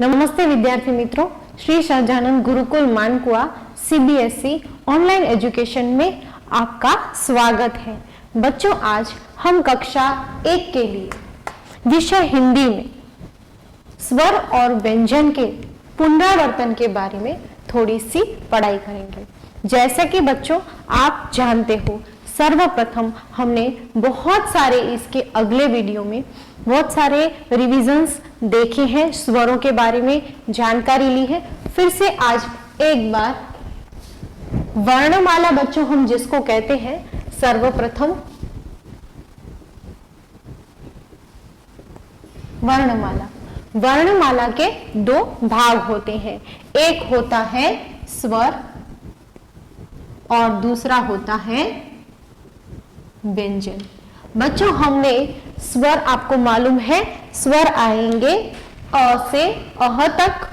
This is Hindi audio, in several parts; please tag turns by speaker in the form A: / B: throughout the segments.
A: नमस्ते विद्यार्थी मित्रों, Shri Sahajanand Gurukul Mankua CBSE online education में आपका स्वागत है। बच्चों, आज हम कक्षा 1 के लिए विषय हिंदी में स्वर और व्यंजन के पुनरावर्तन के बारे में थोड़ी सी पढ़ाई करेंगे। जैसा कि बच्चों आप जानते हो, सर्वप्रथम हमने बहुत सारे इसके अगले वीडियो में बहुत सारे रिविजन्स देखे हैं, स्वरों के बारे में जानकारी ली है। फिर से आज एक बार वर्णमाला बच्चों हम जिसको कहते हैं, सर्वप्रथम वर्णमाला के दो भाग होते हैं। एक होता है स्वर और दूसरा होता है व्यंजन। बच्चों, हमने स्वर आपको मालूम है, स्वर आएंगे अ से अह तक,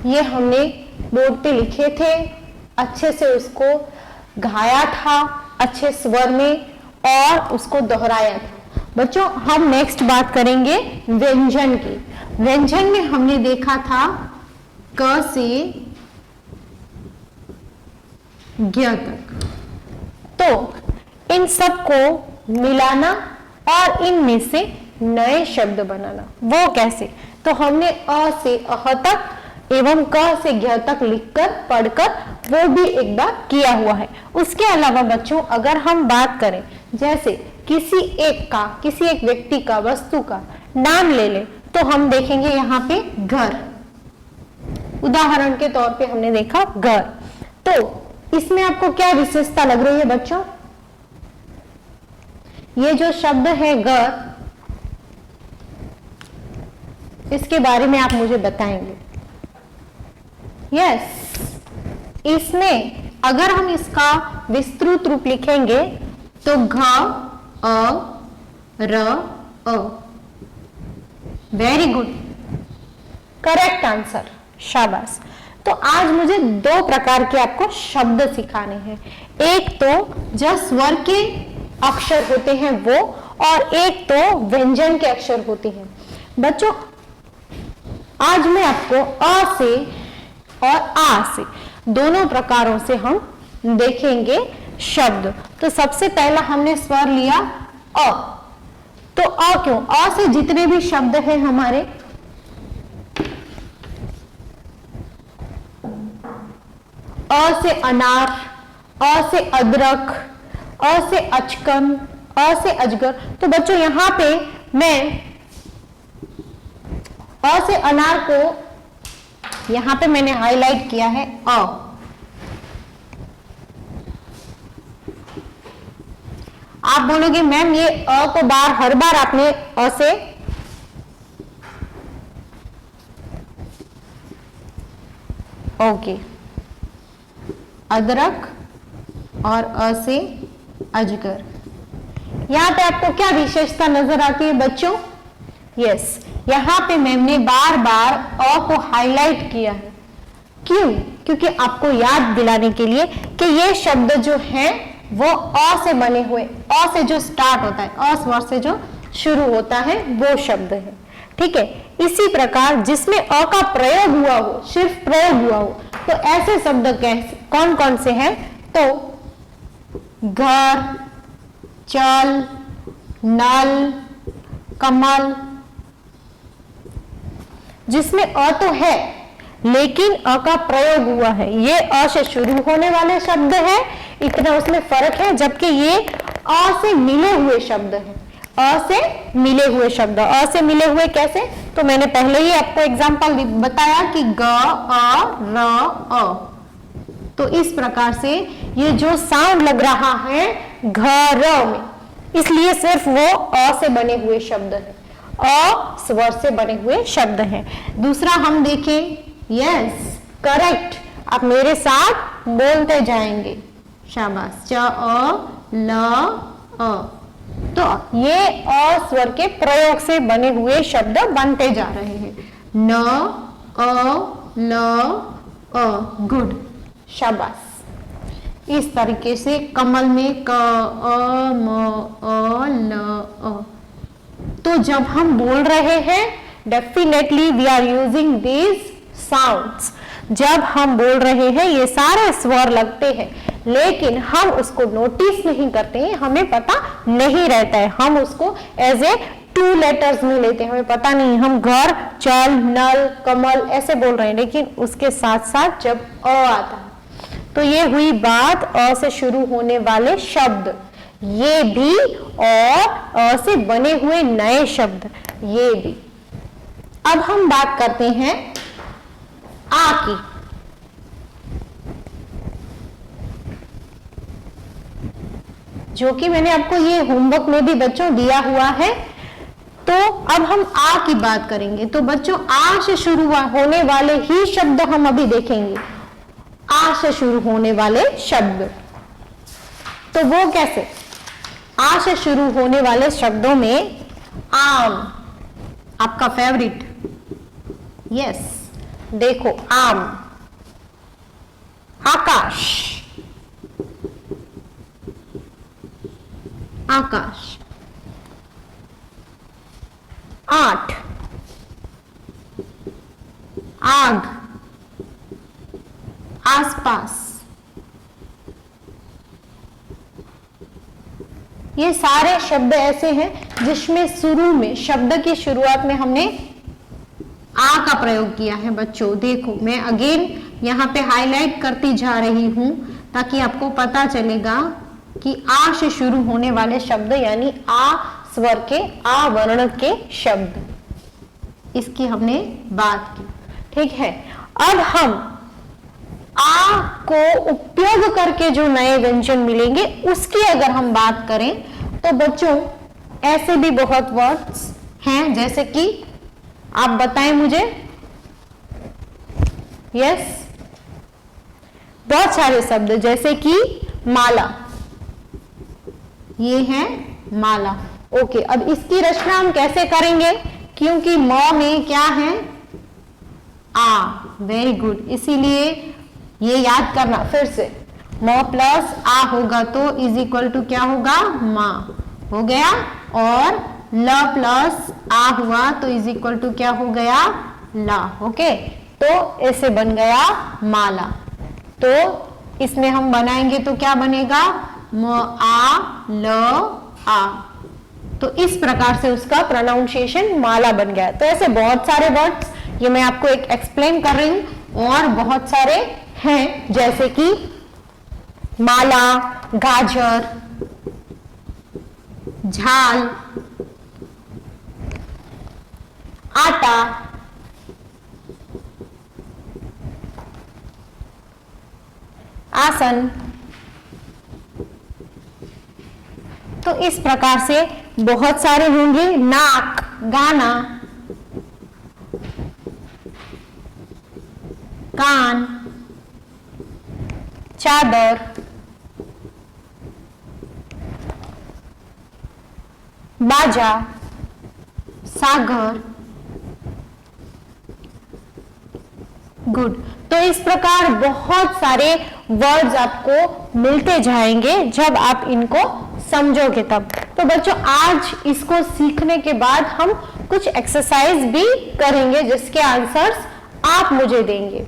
A: ये हमने बोर्ड पे लिखे थे, अच्छे से उसको गाया था अच्छे स्वर में और उसको दोहराया था। बच्चों, हम नेक्स्ट बात करेंगे व्यंजन की। व्यंजन में हमने देखा था क से ज्ञ तक। तो इन सब को मिलाना और इनमें से नए शब्द बनाना, वो कैसे? तो हमने अ से अह तक एवं क से ज्ञ तक लिखकर पढ़कर वो भी एक बार किया हुआ है। उसके अलावा बच्चों, अगर हम बात करें जैसे किसी एक व्यक्ति का, वस्तु का नाम ले लें, तो हम देखेंगे यहाँ पे घर, उदाहरण के तौर पे हमने देखा घर। तो इसमें आपको क्या विशेषता लग रही है बच्चों? ये जो शब्द है घर, इसके बारे में आप मुझे बताएंगे। यस, इसमें अगर हम इसका विस्तृत रूप लिखेंगे तो घ अ र अ। वेरी गुड, करेक्ट आंसर, शाबाश। तो आज मुझे दो प्रकार के आपको शब्द सिखाने हैं। एक तो जो स्वर के अक्षर होते हैं वो, और एक तो व्यंजन के अक्षर होते हैं। बच्चों, आज मैं आपको अ से और आ से दोनों प्रकारों से हम देखेंगे शब्द। तो सबसे पहला हमने स्वर लिया अ। तो अ क्यों? अ से जितने भी शब्द हैं हमारे, अ से अनार, अ से अदरक, अ से अचकन, अ से अजगर। तो बच्चों, यहां पे मैं अ से अनार को यहां पे मैंने हाईलाइट किया है अ। आप बोलोगे मैम ये अ को हर बार आपने अ से ओके, अदरक और अ से अजगर। यहां पे आपको क्या विशेषता नजर आती है बच्चों? यस, यहां पे मैंने बार बार अ को हाईलाइट किया है। क्यों? क्योंकि आपको याद दिलाने के लिए कि ये शब्द जो है वो अ से बने हुए, अ से जो स्टार्ट होता है, अ स्वर से जो शुरू होता है वो शब्द है। ठीक है, इसी प्रकार जिसमें अ का प्रयोग हुआ हो, सिर्फ प्रयोग हुआ हो, तो ऐसे शब्द कौन कौन से हैं? तो घर, चल, नल, कमल। जिसमें अ तो है लेकिन अ का प्रयोग हुआ है, ये अ से शुरू होने वाले शब्द है, इतना उसमें फर्क है। जबकि ये अ से मिले हुए शब्द है, अ से मिले हुए शब्द। अ से मिले हुए कैसे? तो मैंने पहले ही आपको एग्जांपल बताया कि ग, अ, र, अ। तो इस प्रकार से ये जो साउंड लग रहा है घर में, इसलिए सिर्फ वो अ से बने हुए शब्द है, अ स्वर से बने हुए शब्द हैं। दूसरा हम देखें, यस करेक्ट, आप मेरे साथ बोलते जाएंगे, शाबाश। च अ ल अ। तो ये अ स्वर के प्रयोग से बने हुए शब्द बनते जा रहे हैं। न, अ, ल, अ। गुड, शाबाश। इस तरीके से कमल में क अ म अ ल अ। तो जब हम बोल रहे हैं definitely we are using these sounds. जब हम बोल रहे हैं ये सारे स्वर लगते हैं, लेकिन हम उसको नोटिस नहीं करते हैं, हमें पता नहीं रहता है, हम उसको एज ए 2 लेटर्स में लेते हैं, हमें पता नहीं, हम घर, चल, नल, कमल ऐसे बोल रहे हैं, लेकिन उसके साथ साथ जब अ आता है तो ये हुई बात अ से शुरू होने वाले शब्द, ये भी, और अ से बने हुए नए शब्द ये भी। अब हम बात करते हैं आ की। जो कि मैंने आपको ये होमवर्क में भी बच्चों दिया हुआ है। तो अब हम आ की बात करेंगे। तो बच्चों आ से शुरू होने वाले ही शब्द हम अभी देखेंगे, आ से शुरू होने वाले शब्द। तो वो कैसे? आ से शुरू होने वाले शब्दों में आम, आपका फेवरेट, यस, देखो आम, आकाश, आकाश, 8, आग, आसपास। ये सारे शब्द ऐसे हैं जिसमें शुरू में, शब्द की शुरुआत में हमने आ का प्रयोग किया है। बच्चों देखो, मैं अगेन यहाँ पे हाईलाइट करती जा रही हूं ताकि आपको पता चलेगा कि आ से शुरू होने वाले शब्द यानी आ स्वर के, आ वर्ण के शब्द, इसकी हमने बात की। ठीक है, अब हम आ को उपयोग करके जो नए व्यंजन मिलेंगे उसकी अगर हम बात करें तो बच्चों ऐसे भी बहुत वर्ड्स हैं, जैसे कि आप बताएं मुझे। यस, बहुत सारे शब्द, जैसे कि माला, ये है माला। ओके, अब इसकी रचना हम कैसे करेंगे, क्योंकि म में क्या है, आ, वेरी गुड, इसीलिए ये याद करना फिर से, म प्लस आ होगा तो इज इक्वल टू क्या होगा, माँ हो गया, और ल प्लस आ हुआ तो इज इक्वल टू क्या हो गया, ला। ओके, तो ऐसे बन गया माला। तो इसमें हम बनाएंगे तो क्या बनेगा, म आ ल आ। तो इस प्रकार से उसका प्रोनाउंसिएशन माला बन गया। तो ऐसे बहुत सारे वर्ड्स, ये मैं आपको एक एक्सप्लेन कर रही हूं, और बहुत सारे हैं, जैसे कि माला, गाजर, झाल, आटा, आसन। तो इस प्रकार से बहुत सारे होंगे। नाक, गाना, कान, चादर, बाजा, सागर। गुड। तो इस प्रकार बहुत सारे वर्ड्स आपको मिलते जाएंगे जब आप इनको समझोगे तब। तो बच्चों आज इसको सीखने के बाद हम कुछ एक्सरसाइज भी करेंगे जिसके आंसर्स आप मुझे देंगे।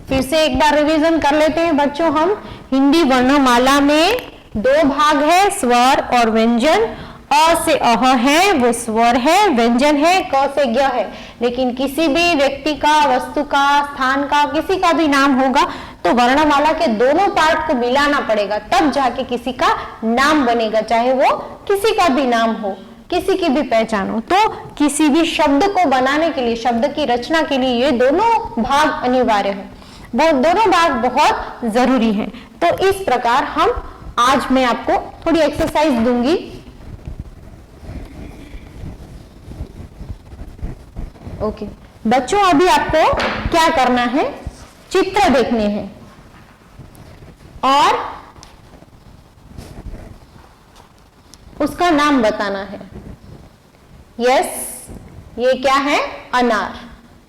A: फिर से एक बार रिवीजन कर लेते हैं बच्चों हम। हिंदी वर्णमाला में 2 भाग है, स्वर और व्यंजन। अ से अह है वो स्वर है, व्यंजन है क से ज्ञ है। लेकिन किसी भी व्यक्ति का, वस्तु का, स्थान का, किसी का भी नाम होगा तो वर्णमाला के दोनों पार्ट को मिलाना पड़ेगा, तब जाके किसी का नाम बनेगा, चाहे वो किसी का भी नाम हो, किसी की भी पहचान हो। तो किसी भी शब्द को बनाने के लिए, शब्द की रचना के लिए ये दोनों भाग अनिवार्य है, वो दोनों भाग बहुत जरूरी है। तो इस प्रकार हम आज मैं आपको थोड़ी एक्सरसाइज दूंगी। ओके बच्चों, अभी आपको क्या करना है, चित्र देखने हैं और उसका नाम बताना है। यस, ये क्या है? अनार।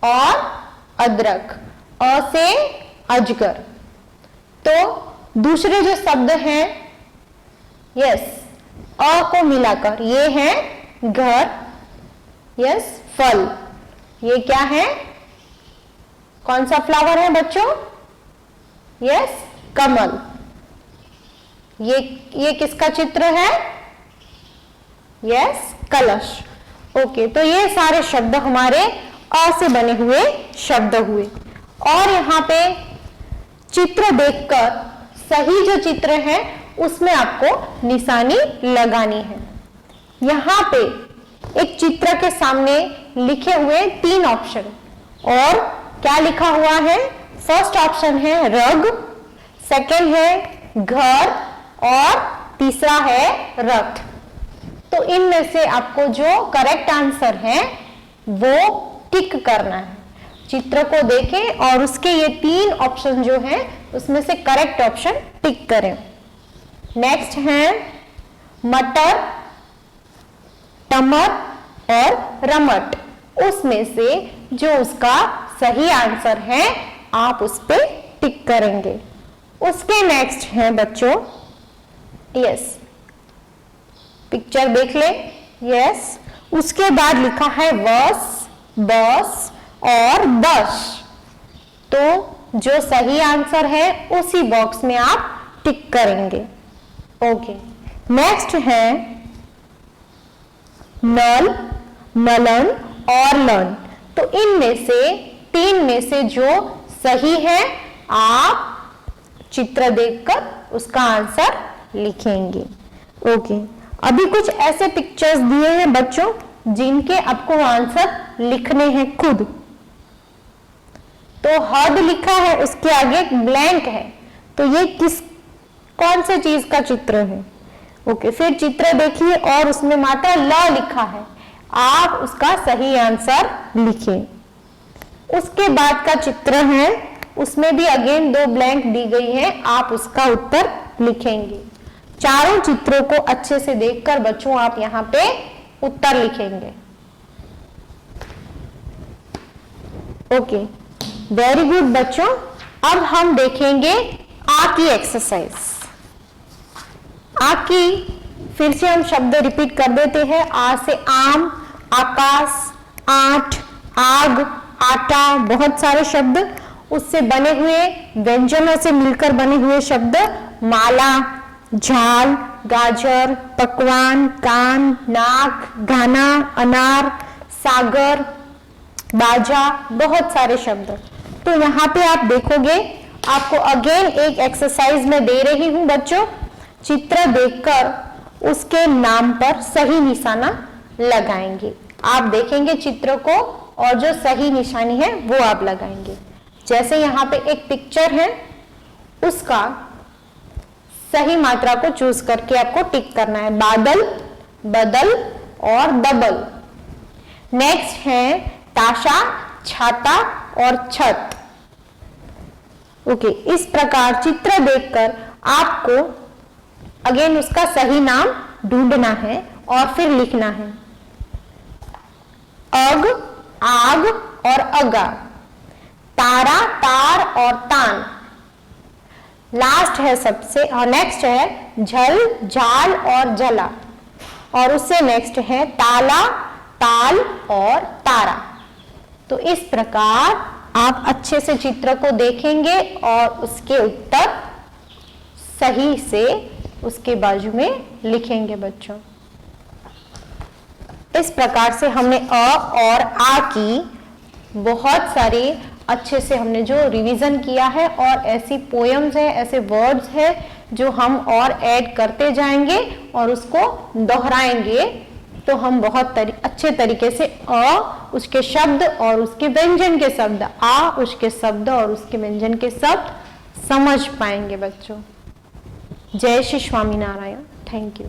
A: और अदरक, अ से अजगर। तो दूसरे जो शब्द हैं, यस, अ को मिलाकर ये है घर, यस, फल। ये क्या है? कौन सा फ्लावर है बच्चों? यस, कमल। ये किसका चित्र है? यस, कलश। ओके, तो ये सारे शब्द हमारे अ से बने हुए शब्द हुए। और यहाँ पे चित्र देखकर सही जो चित्र है उसमें आपको निशानी लगानी है। यहाँ पे एक चित्र के सामने लिखे हुए 3 ऑप्शन, और क्या लिखा हुआ है? फर्स्ट ऑप्शन है रग, सेकंड है घर और तीसरा है रथ। तो इनमें से आपको जो करेक्ट आंसर है वो टिक करना है। चित्र को देखें और उसके ये 3 ऑप्शन जो हैं उसमें से करेक्ट ऑप्शन टिक करें। नेक्स्ट है मटर, टमर और रमट। उसमें से जो उसका सही आंसर है आप उस पे टिक करेंगे। उसके नेक्स्ट है बच्चों, यस, पिक्चर देख ले, यस। उसके बाद लिखा है वस, बस और दश। तो जो सही आंसर है उसी बॉक्स में आप टिक करेंगे। ओके, नेक्स्ट है नल, नलन और लन। तो इनमें से 3 में से जो सही है आप चित्र देखकर उसका आंसर लिखेंगे। ओके, अभी कुछ ऐसे पिक्चर्स दिए हैं बच्चों जिनके आपको आंसर लिखने हैं खुद। तो हद लिखा है, उसके आगे एक ब्लैंक है, तो ये कौन से चीज का चित्र है? ओके, फिर चित्र देखिए और उसमें मात्रा ल लिखा है, आप उसका सही आंसर लिखें। उसके बाद का चित्र है, उसमें भी अगेन 2 ब्लैंक दी गई है, आप उसका उत्तर लिखेंगे। चारों चित्रों को अच्छे से देखकर बच्चों आप यहाँ पे उत्तर लिखेंगे। ओके, वेरी गुड बच्चों। अब हम देखेंगे आ की एक्सरसाइज। आ की फिर से हम शब्द रिपीट कर देते हैं। आ से आम, आकाश, आठ, आग, आटा, बहुत सारे शब्द। उससे बने हुए व्यंजनों से मिलकर बने हुए शब्द माला, झाल, गाजर, पकवान, कान, नाक, गाना, अनार, सागर, बाजा, बहुत सारे शब्द। तो यहाँ पे आप देखोगे, आपको अगेन एक एक्सरसाइज में दे रही हूं बच्चों। चित्र देखकर उसके नाम पर सही निशाना लगाएंगे। आप देखेंगे चित्र को और जो सही निशानी है वो आप लगाएंगे। जैसे यहाँ पे एक पिक्चर है, उसका सही मात्रा को चूज करके आपको टिक करना है। बादल, बदल और दबल। नेक्स्ट है ताशा, छाता और छत। ओके, इस प्रकार चित्र देखकर आपको अगेन उसका सही नाम ढूंढना है और फिर लिखना है। अग, आग और अगा, तारा, तार और तान। लास्ट है सबसे, और नेक्स्ट है झल, झाल और जला, और उससे नेक्स्ट है ताला, ताल और तारा। तो इस प्रकार आप अच्छे से चित्र को देखेंगे और उसके उत्तर सही से उसके बाजू में लिखेंगे बच्चों। इस प्रकार से हमने अ और आ की बहुत सारी अच्छे से हमने जो रिवीजन किया है, और ऐसी पोएम्स है, ऐसे वर्ड्स है जो हम और ऐड करते जाएंगे और उसको दोहराएंगे, तो हम बहुत अच्छे तरीके से अ, उसके शब्द और उसके व्यंजन के शब्द, आ, उसके शब्द और उसके व्यंजन के शब्द समझ पाएंगे बच्चों। जय श्री स्वामीनारायण। Thank you.